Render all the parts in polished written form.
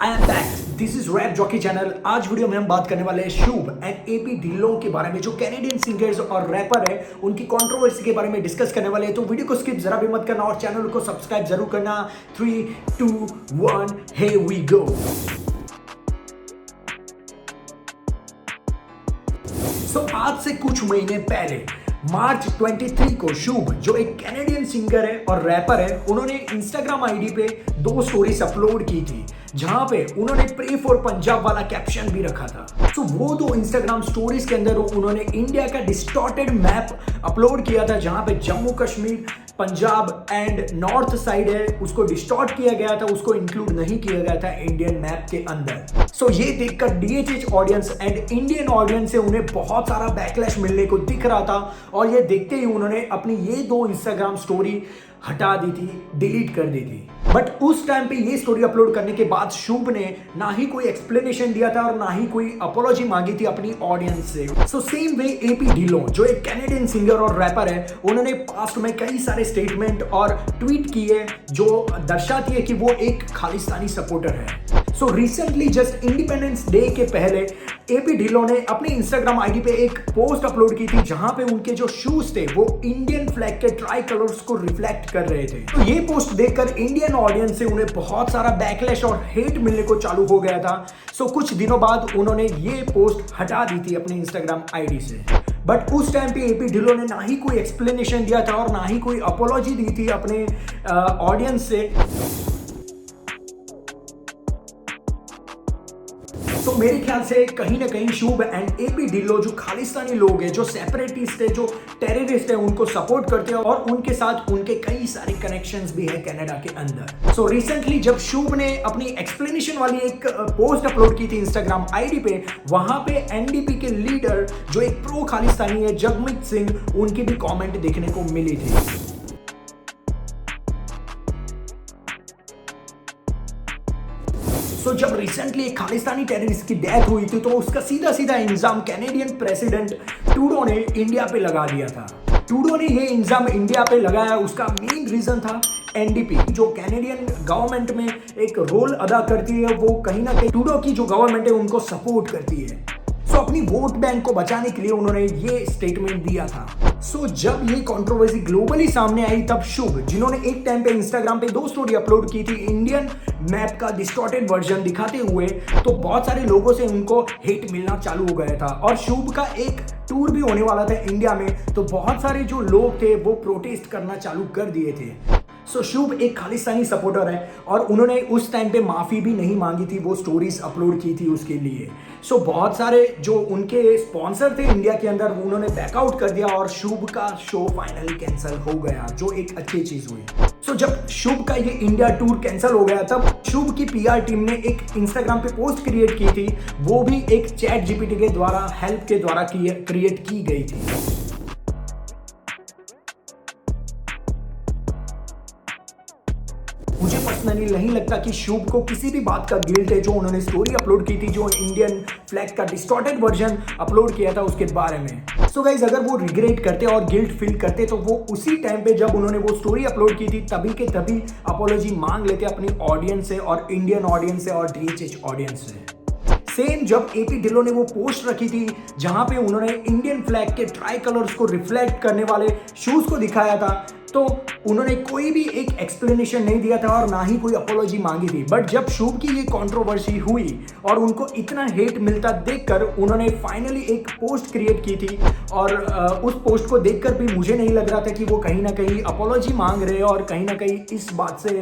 I am back. This is rap jockey channel. आज video में हम बात करने वाले हैं शुभ एंड एपी ढिल्लों के बारे में, जो कैनेडियन सिंगर्स और रैपर है, उनकी कंट्रोवर्सी के बारे में डिस्कस करने वाले हैं। तो वीडियो को स्किप जरा भी मत करना और चैनल को सब्सक्राइब जरूर करना। 3, 2, 1 here we go। आज से कुछ महीने पहले मार्च 23 को शुभ, जो एक कैनेडियन सिंगर है और रैपर है, उन्होंने इंस्टाग्राम आईडी पे 2 स्टोरीज अपलोड की थी, जहां पे उन्होंने प्रे फॉर पंजाब वाला कैप्शन भी रखा था। तो वो 2 इंस्टाग्राम स्टोरीज के अंदर उन्होंने इंडिया का डिस्टॉर्टेड मैप अपलोड किया था, जहां पे Jammu Kashmir, Punjab and north side है, उसको डिस्टॉर्ट किया गया था, उसको इंक्लूड नहीं किया गया था इंडियन मैप के अंदर। सो ये देखकर DHH audience and Indian audience से उन्हें बहुत सारा बैकलैश मिलने को दिख रहा था, और ये देखते ही उन्होंने अपनी ये 2 इंस्टाग्राम स्टोरी हटा दी थी, डिलीट कर दी थी। बट उस टाइम पे ये स्टोरी अपलोड करने के बाद शुभ ने ना ही कोई एक्सप्लेनेशन दिया था और ना ही कोई अपॉलॉजी मांगी थी अपनी ऑडियंस से। So same way AP Dhillon, जो एक कैनेडियन सिंगर और रैपर है, उन्होंने पास्ट में कई सारे स्टेटमेंट और ट्वीट किए जो दर्शाती है कि वो एक खालिस्तानी सपोर्टर है। So recently just independence day के पहले एपी ढिल्लों ने अपनी इंस्टाग्राम आईडी पे एक पोस्ट अपलोड की थी, जहां पे उनके जो शूज थे वो इंडियन फ्लैग के ट्राई कलर्स को रिफ्लेक्ट कर रहे थे। तो ये पोस्ट देखकर इंडियन ऑडियंस से उन्हें बहुत सारा बैकलैश और हेट मिलने को चालू हो गया था। सो कुछ दिनों बाद उन्होंने ये पोस्ट हटा दी थी अपने इंस्टाग्राम आईडी से। बट उस टाइम पे एपी ढिल्लों ने ना ही कोई एक्सप्लेनेशन दिया था और ना ही कोई अपॉलॉजी दी थी अपने ऑडियंस से। तो मेरे ख्याल से कहीं ना कहीं शुभ एंड एपी ढिल्लों, जो खालिस्तानी लोग हैं, जो सेपरेटिस्ट है, जो टेररिस्ट है, उनको सपोर्ट करते हैं और उनके साथ उनके कई सारे कनेक्शंस भी है कनाडा के अंदर। सो रिसेंटली जब शुभ ने अपनी एक्सप्लेनेशन वाली एक पोस्ट अपलोड की थी इंस्टाग्राम आईडी पे, वहां पे एनडीपी के लीडर, जो एक प्रो खालिस्तानी है, जगमीत सिंह, उनकी भी कॉमेंट देखने को मिली थी। तो जब रिसेंटली एक खालिस्तानी टेररिस्ट की डेथ हुई थी, तो उसका सीधा सीधा इल्जाम कैनेडियन प्रेसिडेंट ट्रूडो ने इंडिया पे लगा दिया था। ट्रूडो ने ये इल्जाम इंडिया पे लगाया, उसका मेन रीजन था एनडीपी, जो कैनेडियन गवर्नमेंट में एक रोल अदा करती है। वो कहीं ना कहीं ट्रूडो की जो गवर्नमेंट है उनको सपोर्ट करती है। सो अपनी वोट बैंक को बचाने के लिए उन्होंने ये स्टेटमेंट दिया था। सो जब ये कंट्रोवर्सी ग्लोबली सामने आई, तब शुभ, जिन्होंने एक टाइम पे इंस्टाग्राम पे 2 स्टोरी अपलोड की थी इंडियन मैप का डिस्टॉर्टेड वर्जन दिखाते हुए, तो बहुत सारे लोगों से उनको हेट मिलना चालू हो गया था। और शुभ का एक टूर भी होने वाला था इंडिया में, तो बहुत सारे जो लोग थे वो प्रोटेस्ट करना चालू कर दिए थे। सो शुभ एक खालिस्तानी सपोर्टर है और उन्होंने उस टाइम पे माफ़ी भी नहीं मांगी थी, वो स्टोरीज अपलोड की थी उसके लिए। सो बहुत सारे जो उनके स्पॉन्सर थे इंडिया के अंदर, उन्होंने बैकआउट कर दिया और शुभ का शो फाइनली कैंसिल हो गया, जो एक अच्छी चीज़ हुई। सो जब शुभ का ये इंडिया टूर कैंसिल हो गया, तब शुभ की पीआर टीम ने एक इंस्टाग्राम पे पोस्ट क्रिएट की थी, वो भी एक चैट जीपीटी के द्वारा, हेल्प के द्वारा क्रिएट की गई थी। मुझे पर्सनली नहीं लगता कि शुभ को किसी भी बात का गिल्ट है, जो उन्होंने स्टोरी अपलोड की थी, जो इंडियन फ्लैग का डिस्टॉर्टेड वर्जन अपलोड किया था उसके बारे में। सो गाइज, अगर वो रिग्रेट करते और गिल्ट फील करते, तो वो उसी टाइम पे जब उन्होंने वो स्टोरी अपलोड की थी, तभी के तभी अपॉलॉजी मांग लेते अपनी ऑडियंस से और इंडियन ऑडियंस से और डीएचएच ऑडियंस से। सेम जब एपी ढिल्लों ने वो पोस्ट रखी थी, जहां पे उन्होंने इंडियन फ्लैग के ट्राई कलर्स को रिफ्लेक्ट करने वाले शूज को दिखाया था, तो उन्होंने कोई भी एक एक्सप्लेनेशन नहीं दिया था और ना ही कोई अपॉलॉजी मांगी थी। बट जब शुभ की ये कंट्रोवर्सी हुई और उनको इतना हेट मिलता देखकर, उन्होंने फाइनली एक पोस्ट क्रिएट की थी, और उस पोस्ट को देखकर भी मुझे नहीं लग रहा था कि वो कहीं ना कहीं अपॉलॉजी मांग रहे हैं और कहीं ना कहीं इस बात से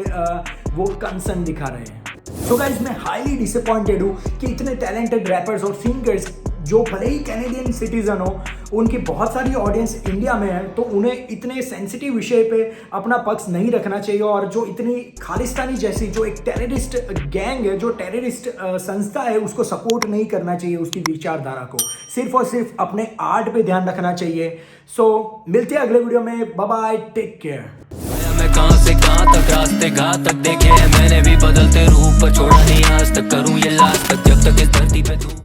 वो कंसर्न दिखा रहे हैं। सो गाइस, मैं हाईली डिसअपॉइंटेड हूँ कि इतने टैलेंटेड रैपर्स और सिंगर्स, जो भले ही कैनेडियन सिटीजन हो, उनकी बहुत सारी ऑडियंस इंडिया में है, तो उन्हें इतने सेंसिटिव विषय पे अपना पक्ष नहीं रखना चाहिए। और जो इतनी खालिस्तानी जैसी जो एक टेररिस्ट गैंग है, जो टेररिस्ट संस्था है, उसको सपोर्ट नहीं करना चाहिए, उसकी विचारधारा को सिर्फ और सिर्फ अपने आर्ट पे ध्यान रखना चाहिए। सो मिलते हैं अगले वीडियो में। Bye bye, take care. मैं कहां से कहां तक रास्ते घातक देखे हैं मैंने भी, बदलते रूप पर छोड़ा नहीं आज तक, करूं ये लास्ट तक जब तक इस धरती पे तू